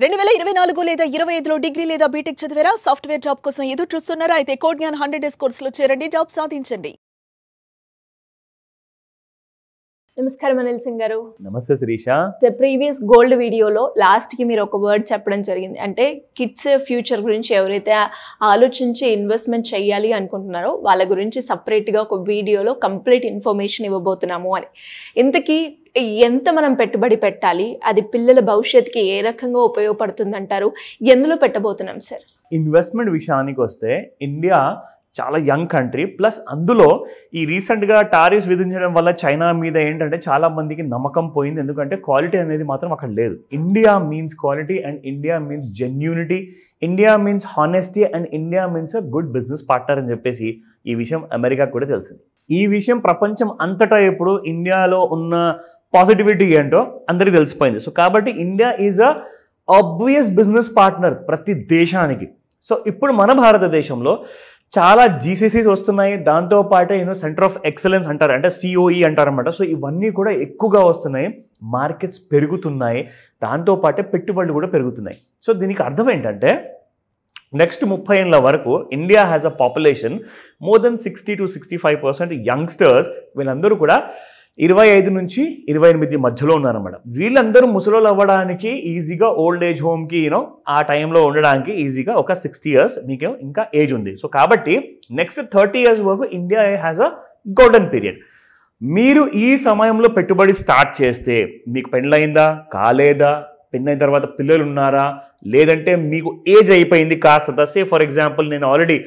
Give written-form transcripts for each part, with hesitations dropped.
2024 లేదా 25లో డిగ్రీ లేదా బీటెక్ చదివారా? సాఫ్ట్వేర్ జాబ్ కోసం ఎదురు చూస్తున్నారా? అయితే కోడ్ జ్ఞాన్ 100 డేస్ కోర్సులో చేరండి, జాబ్ సాధించండి. నమస్కారం అనిల్ సింగ్ గారు. నమస్తే శిరీష. ప్రీవియస్ గోల్డ్ వీడియోలో లాస్ట్ కి మీరు ఒక వర్డ్ చెప్పడం జరిగింది. అంటే కిడ్స్ ఫ్యూచర్ గురించి ఎవరైతే ఆలోచించి ఇన్వెస్ట్మెంట్ చేయాలి అనుకుంటున్నారో వాళ్ళ గురించి సపరేట్గా ఒక వీడియోలో కంప్లీట్ ఇన్ఫర్మేషన్ ఇవ్వబోతున్నాము అని. ఇంతకీ ఎంత మనం పెట్టుబడి పెట్టాలి, అది పిల్లల భవిష్యత్తుకి ఏ రకంగా ఉపయోగపడుతుంది అంటారు, ఎందులో పెట్టబోతున్నాం సార్? ఇన్వెస్ట్మెంట్ విషయానికి వస్తే ఇండియా చాలా యంగ్ కంట్రీ, ప్లస్ అందులో ఈ రీసెంట్గా టారిఫ్స్ విధించడం వల్ల చైనా మీద ఏంటంటే చాలా మందికి నమ్మకం పోయింది. ఎందుకంటే క్వాలిటీ అనేది మాత్రం అక్కడ లేదు. India means quality and India means genuinity, India means honesty and India means a good business partner అని చెప్పేసి ఈ విషయం అమెరికాకు కూడా తెలిసింది. ఈ విషయం ప్రపంచం అంతటా ఇప్పుడు ఇండియాలో ఉన్న పాజిటివిటీ ఏంటో అందరికీ తెలిసిపోయింది. సో కాబట్టి India is a obvious business partner ప్రతి దేశానికి. సో ఇప్పుడు మన భారతదేశంలో చాలా జీసీసీస్ వస్తున్నాయి. దాంతోపాటే సెంటర్ ఆఫ్ ఎక్సలెన్స్ అంటారు, అంటే సిఓఈ అంటారన్నమాట. సో ఇవన్నీ కూడా ఎక్కువగా వస్తున్నాయి, మార్కెట్స్ పెరుగుతున్నాయి, దాంతోపాటే పెట్టుబడులు కూడా పెరుగుతున్నాయి. సో దీనికి అర్థం ఏంటంటే నెక్స్ట్ 30 ఏళ్ళ వరకు India has a population more than 60 to 65% youngsters. వీళ్ళందరూ కూడా 25 నుంచి 28 మధ్యలో ఉన్నారన్నమాట. వీళ్ళందరూ ముసలోళ్ళు అవ్వడానికి ఈజీగా ఓల్డ్ ఏజ్ హోమ్కి ఆ టైంలో ఉండడానికి ఈజీగా ఒక 60 years మీకు ఇంకా ఏజ్ ఉంది. సో కాబట్టి నెక్స్ట్ 30 years వరకు India has a golden period. మీరు ఈ సమయంలో పెట్టుబడి స్టార్ట్ చేస్తే మీకు పెళ్ళయిందా, కాలేదా, పెళ్ళైన తర్వాత పిల్లలు ఉన్నారా, లేదంటే మీకు ఏజ్ అయిపోయింది కాస్త, సే ఫర్ ఎగ్జాంపుల్ నేను ఆల్రెడీ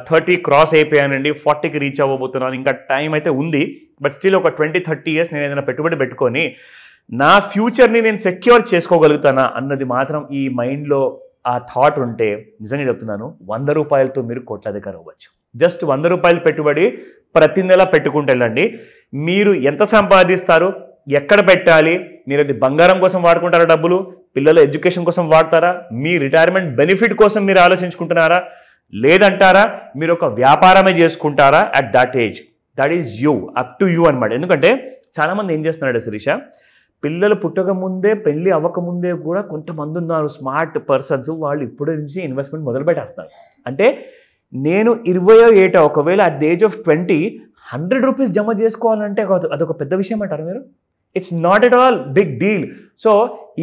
30 క్రాస్ అయిపోయానండి, 40కి రీచ్ అవ్వబోతున్నాను, ఇంకా టైం అయితే ఉంది, బట్ స్టిల్ ఒక 20-30 years నేను ఏదైనా పెట్టుబడి పెట్టుకొని నా ఫ్యూచర్ని నేను సెక్యూర్ చేసుకోగలుగుతానా అన్నది మాత్రం ఈ మైండ్లో ఆ థాట్ ఉంటే నిజంగా చెప్తున్నాను, 100 రూపాయలతో మీరు కోట్లాధికారి అవ్వచ్చు. జస్ట్ 100 రూపాయలు పెట్టుబడి ప్రతి నెల పెట్టుకుంటూ వెళ్ళండి. మీరు ఎంత సంపాదిస్తారు, ఎక్కడ పెట్టాలి, మీరు అది బంగారం కోసం వాడుకుంటారా, డబ్బులు పిల్లల ఎడ్యుకేషన్ కోసం వాడతారా, మీ రిటైర్మెంట్ బెనిఫిట్ కోసం మీరు ఆలోచించుకుంటున్నారా, లేదంటారా మీరు ఒక వ్యాపారమే చేసుకుంటారా at that age, that is you, up to you అనమాట. ఎందుకంటే చాలామంది ఏం చేస్తున్నారంటే శిరీష, పిల్లలు పుట్టక ముందే పెళ్ళి అవ్వకముందే కూడా కొంతమంది ఉన్నారు స్మార్ట్ పర్సన్స్, వాళ్ళు ఇప్పటి నుంచి ఇన్వెస్ట్మెంట్ మొదలు పెట్టేస్తారు. అంటే నేను 20వ ఏట ఒకవేళ at the age of 20 100 rupees జమ చేసుకోవాలంటే అదొక పెద్ద విషయం అంటారు మీరు. It's not at all big deal. So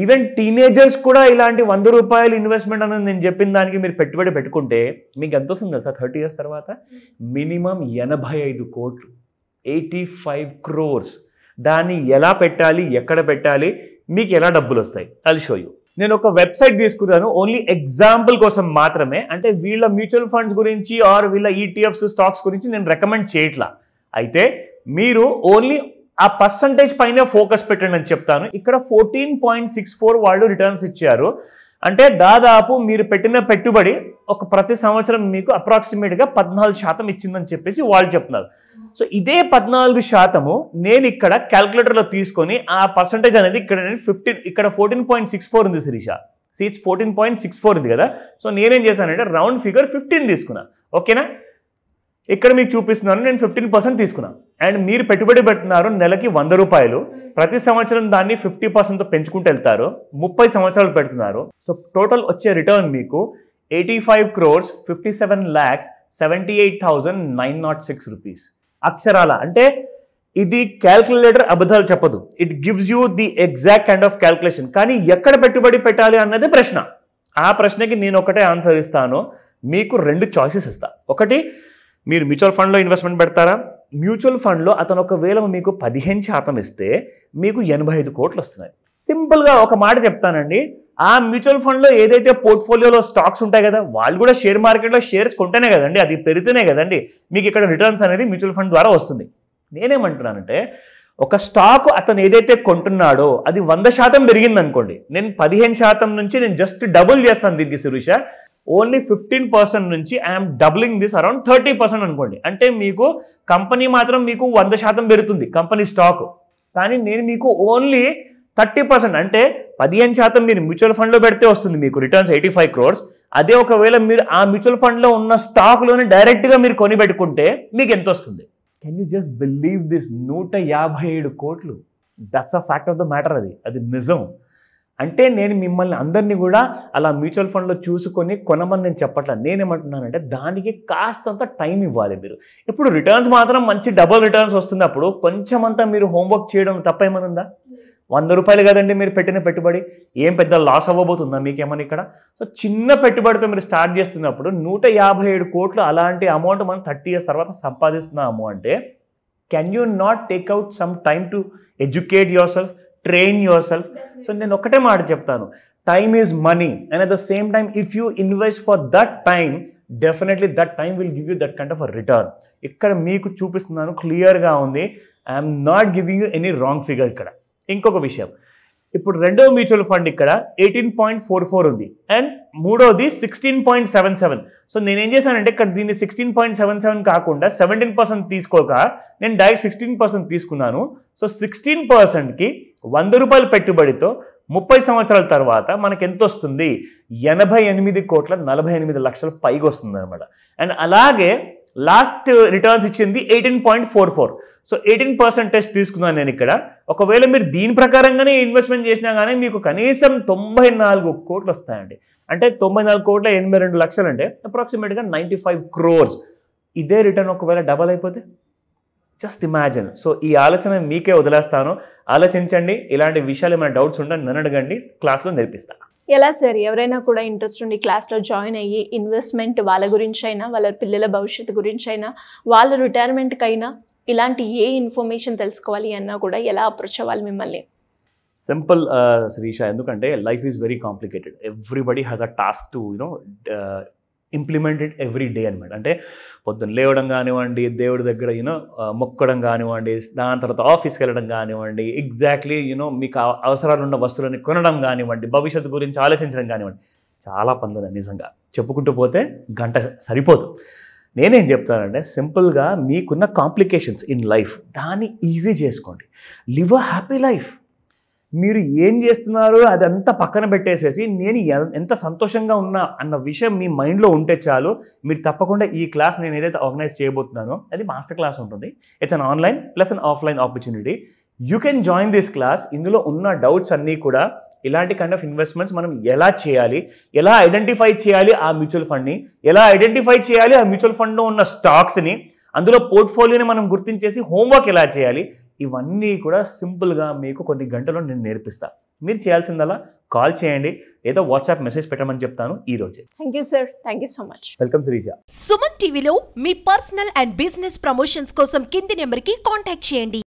even teenagers కూడా ఇలాంటి 100 రూపాయలు ఇన్వెస్ట్మెంట్ అనేది నేను చెప్పిన దానికి మీరు పెట్టుబడి పెట్టుకుంటే మీకు ఎంత వస్తుంది తెలుసా? 30 years తర్వాత మినిమం 85 కోట్లు, 85 crores. దాన్ని ఎలా పెట్టాలి, ఎక్కడ పెట్టాలి, మీకు ఎలా డబ్బులు వస్తాయి, ఐల్ షో యూ. నేను ఒక వెబ్సైట్ తీసుకున్నాను ఓన్లీ ఎగ్జాంపుల్ కోసం మాత్రమే. అంటే వీళ్ళ మ్యూచువల్ ఫండ్స్ గురించి ఆర్ వీళ్ళ ఈటీఎఫ్స్ స్టాక్స్ గురించి నేను రికమెండ్ చేయట్లా. అయితే మీరు ఓన్లీ ఆ పర్సంటేజ్ పైన ఫోకస్ పెట్టండి అని చెప్తాను. ఇక్కడ 14.64 వాళ్ళు రిటర్న్స్ ఇచ్చారు. అంటే దాదాపు మీరు పెట్టిన పెట్టుబడి ఒక ప్రతి సంవత్సరం మీకు అప్రాక్సిమేట్గా 14% ఇచ్చిందని చెప్పేసి వాళ్ళు చెప్తున్నారు. సో ఇదే 14% నేను ఇక్కడ క్యాల్కులేటర్లో తీసుకొని ఆ పర్సంటేజ్ అనేది ఇక్కడ నేను 14.64 ఉంది శిరీష. సీట్స్ 14.64 ఉంది కదా. సో నేనేం చేశానంటే రౌండ్ ఫిగర్ 15 తీసుకున్నా. ఓకేనా? ఇక్కడ మీకు చూపిస్తున్నాను, నేను 15% తీసుకున్నాను. అండ్ మీరు పెట్టుబడి పెడుతున్నారు నెలకి 100 రూపాయలు, ప్రతి సంవత్సరం దాన్ని 50% పెంచుకుంటూ వెళ్తారు, 30 సంవత్సరాలు పెడుతున్నారు. సో టోటల్ వచ్చే రిటర్న్ మీకు 85 crores 57,78,906 రూపీస్. అక్షరాల అంటే ఇది క్యాల్కులేటర్ అబద్ధాలు చెప్పదు. It gives you the exact kind of calculation. కానీ ఎక్కడ పెట్టుబడి పెట్టాలి అన్నది ప్రశ్న. ఆ ప్రశ్నకి నేను ఒకటే ఆన్సర్ ఇస్తాను. మీకు 2 చాయిసెస్ ఇస్తా. ఒకటి, మీరు మ్యూచువల్ ఫండ్లో ఇన్వెస్ట్మెంట్ పెడతారా? మ్యూచువల్ ఫండ్లో అతను ఒకవేళ మీకు 15% ఇస్తే మీకు 85 కోట్లు వస్తున్నాయి. సింపుల్గా ఒక మాట చెప్తానండి, ఆ మ్యూచువల్ ఫండ్లో ఏదైతే పోర్ట్ఫోలియోలో స్టాక్స్ ఉంటాయి కదా, వాళ్ళు కూడా షేర్ మార్కెట్లో షేర్స్ కొంటేనే కదండి, అది పెరిగితేనే కదండి మీకు ఇక్కడ రిటర్న్స్ అనేది మ్యూచువల్ ఫండ్ ద్వారా వస్తుంది. నేనేమంటున్నానంటే ఒక స్టాక్ అతను ఏదైతే కొంటున్నాడో అది 100% పెరిగింది అనుకోండి, నేను 15% నుంచి నేను జస్ట్ డబుల్ చేస్తాను దీనికి శిరీష. ఓన్లీ 15% నుంచి ఐఎమ్ డబ్లింగ్ దిస్ అరౌండ్ 30% అనుకోండి. అంటే మీకు కంపెనీ మాత్రం మీకు 100% పెరుగుతుంది కంపెనీ స్టాక్, కానీ నేను మీకు ఓన్లీ 30% అంటే 15% మీరు మ్యూచువల్ ఫండ్లో పెడితే వస్తుంది మీకు రిటర్న్స్ 85 crores. అదే ఒకవేళ మీరు ఆ మ్యూచువల్ ఫండ్లో ఉన్న స్టాక్లోనే డైరెక్ట్గా మీరు కొని పెట్టుకుంటే మీకు ఎంత వస్తుంది? Can you just believe this? 157 కోట్లు. That's a fact of the matter. అది నిజం. అంటే నేను మిమ్మల్ని అందరినీ కూడా అలా మ్యూచువల్ ఫండ్లో చూసుకొని కొనమని నేను చెప్పట్లేదు. నేనేమంటున్నానంటే దానికి కాస్తంత టైం ఇవ్వాలి మీరు. ఇప్పుడు రిటర్న్స్ మాత్రం మంచి డబుల్ రిటర్న్స్ వస్తున్నప్పుడు కొంచెం అంతా మీరు హోంవర్క్ చేయడం తప్ప ఏమైనా ఉందా? 100 రూపాయలు కదండి మీరు పెట్టిన పెట్టుబడి, ఏం పెద్ద లాస్ అవ్వబోతుందా మీకేమన్నా ఇక్కడ? సో చిన్న పెట్టుబడితో మీరు స్టార్ట్ చేస్తున్నప్పుడు 157 కోట్లు అలాంటి అమౌంట్ మనం 30 years తర్వాత సంపాదిస్తున్నాము అంటే can you not take out some time to educate your self, train your self? So నేను ఒకటే మాట చెప్తాను, time is money and at the same time if you invest for that time definitely that time will give you that kind of a return. ఇక్కడ మీకు చూపిస్తున్నాను, క్లియర్గా ఉంది. I'm not giving you any wrong figure ఇక్కడ. ఇంకొక విషయం, ఇప్పుడు రెండో మ్యూచువల్ ఫండ్ ఇక్కడ 18.44 ఉంది అండ్ మూడోది 16.77. సో నేనేం చేశానంటే ఇక్కడ దీన్ని 16.77 కాకుండా 17% తీసుకోక నేను డైరెక్ట్ 16% తీసుకున్నాను. సో 16%కి 100 రూపాయల పెట్టుబడితో 30 సంవత్సరాల తర్వాత మనకి ఎంత వస్తుంది? 88,48,48,00,000 పైగా వస్తుంది అనమాట. అండ్ అలాగే లాస్ట్ రిటర్న్స్ ఇచ్చింది 18.44. సో 18% తీసుకున్నాను నేను ఇక్కడ. ఒకవేళ మీరు దీని ప్రకారంగానే ఇన్వెస్ట్మెంట్ చేసినా కానీ మీకు కనీసం 94 కోట్లు వస్తాయండి. అంటే 94 కోట్ల 82 లక్షలు అంటే అప్రాక్సిమేట్గా 95 crores. ఇదే రిటర్న్ ఒకవేళ డబల్ అయిపోతే జస్ట్ ఇమాజిన్. సో ఈ ఆలోచన మీకే వదిలేస్తాను, ఆలోచించండి. ఇలాంటి విషయాలు ఏమైనా డౌట్స్ ఉంటే నన్ను అడగండి, క్లాస్లో నేర్పిస్తాను. ఎలా సార్, ఎవరైనా కూడా ఇంట్రెస్ట్ ఉండి క్లాస్లో జాయిన్ అయ్యి ఇన్వెస్ట్మెంట్ వాళ్ళ గురించి అయినా, వాళ్ళ పిల్లల భవిష్యత్తు గురించి అయినా, వాళ్ళ రిటైర్మెంట్కైనా ఇలాంటి ఏ ఇన్ఫర్మేషన్ తెలుసుకోవాలి అన్నా కూడా ఎలా అప్రోచ్ అవ్వాలి మిమ్మల్ని? సింపుల్ శ్రీష, ఎందుకంటే life is very complicated. Everybody has a task to implement it every day అనమాట. అంటే పొద్దున్న లేవడం కానివ్వండి, దేవుడి దగ్గర మొక్కడం కానివ్వండి, దాని తర్వాత ఆఫీస్కి వెళ్ళడం కానివ్వండి, ఎగ్జాక్ట్లీ మీకు అవసరాలు ఉన్న వస్తువులని కొనడం కానివ్వండి, భవిష్యత్తు గురించి ఆలోచించడం కానివ్వండి, చాలా పనులు నిజంగా చెప్పుకుంటూ పోతే గంట సరిపోదు. నేనేం చెప్తానంటే సింపుల్గా మీకున్న కాంప్లికేషన్స్ ఇన్ లైఫ్ దాన్ని ఈజీ చేసుకోండి. Live a happy life. మీరు ఏం చేస్తున్నారో అదంతా పక్కన పెట్టేసేసి నేను ఎంత సంతోషంగా ఉన్నా అన్న విషయం మీ మైండ్లో ఉంటే చాలు. మీరు తప్పకుండా ఈ క్లాస్ నేను ఏదైతే ఆర్గనైజ్ చేయబోతున్నానో అది మాస్టర్ క్లాస్ ఉంటుంది. It's an online plus an offline opportunity. You can join this class. ఇందులో ఉన్న డౌట్స్ అన్నీ కూడా ఇలాంటి కైండ్ ఆఫ్ ఇన్వెస్ట్మెంట్స్ మనం ఎలా చేయాలి, ఎలా ఐడెంటిఫై చేయాలి ఆ మ్యూచువల్ ఫండ్ని, ఎలా ఐడెంటిఫై చేయాలి ఆ మ్యూచువల్ ఫండ్లో ఉన్న స్టాక్స్ని, అందులో పోర్ట్ఫోలియోని మనం గుర్తించేసి హోంవర్క్ ఎలా చేయాలి, ఇవన్నీ కూడా సింపుల్గా మీకు కొన్ని గంటల్లో నేను నేర్పిస్తాను. మీరు చేయాల్సిందలా కాల్ చేయండి, ఏదో వాట్సాప్ మెసేజ్ పెట్టమని చెప్తాను ఈరోజే. Thank you sir, thank you so much. Welcome Sreeja. Suman టీవీలో మీ పర్సనల్ అండ్ బిజినెస్ ప్రమోషన్స్ కోసం కింది నెంబర్కి కాంటాక్ట్ చేయండి.